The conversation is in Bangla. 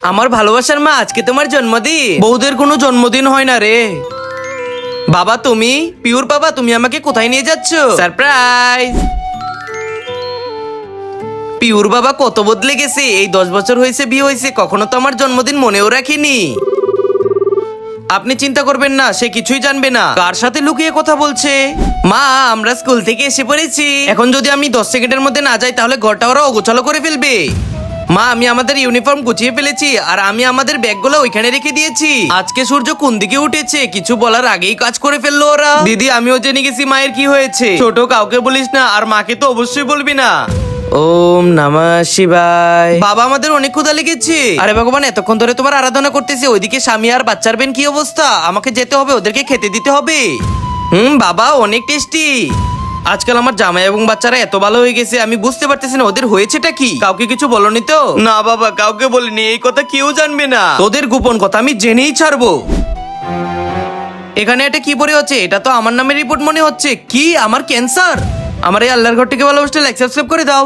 আমার ভালোবাসার মা, আজকে তোমার জন্মদিন। বউদের কোনো জন্মদিন হয় না রে। বাবা তুমি, পিওর বাবা, তুমি আমাকে কোথায় নিয়ে যাচ্ছ? সারপ্রাইজ। পিওর বাবা কত বদলে গেছে, এই 10 বছর হয়েছে বিয়ে হয়েছে, কখনো তো আমার জন্মদিন মনেও রাখিনি। আপনি চিন্তা করবেন না, সে কিছুই জানবে না কার সাথে লুকিয়ে কথা বলছে। মা, আমরা স্কুল থেকে এসে পড়েছি। এখন যদি আমি 10 সেকেন্ডের মধ্যে না যাই তাহলে ঘরটা ওরা অগোছালো করে ফেলবে। মা, আমি আমাদের ইউনিফর্ম গুছিয়ে ফেলেছি আর আমি আমাদের ব্যাগগুলো ওইখানে রেখে দিয়েছি। আজকে সূর্য কোন দিকে উঠেছে কিছু বলার আগেই কাজ করে ফেললো ওরা। দিদি, আমিও জেনে গেছি মায়ের কি হয়েছে। ছোট, কাউকে বলিস না, আর মাকে তো অবশ্যই বলবি না। ওম নমঃ শিবায়। বাবা, আমাদের অনেক ক্ষুধা লেগেছে। আরে ভগবান, এতক্ষণ ধরে তোমার আরাধনা করতেছি, ওইদিকে স্বামী আর বাচ্চার বেন কি অবস্থা? আমাকে যেতে হবে, ওদেরকে খেতে দিতে হবে। বাবা, অনেক টেস্টি। আজকাল আমার জামাই এবং বাচ্চারা এত ভালো হয়ে গেছে, আমি বুঝতে পারতেছি না ওদের হয়েছেটা কি। কাউকে কিছু বলনি তো? না বাবা, কাউকে বলিনি, এই কথা কেউ জানবে না। তোদের গোপন কথা আমি জেনেই ছাড়বো। এখানে এটা কি পড়ে হচ্ছে? এটা তো আমার নামের রিপোর্ট মনে হচ্ছে। কি, আমার ক্যান্সার? আমার এই আল্লাহর ঘরটিকে ভালোবাসতে লাইক সাবস্ক্রাইব করে দাও।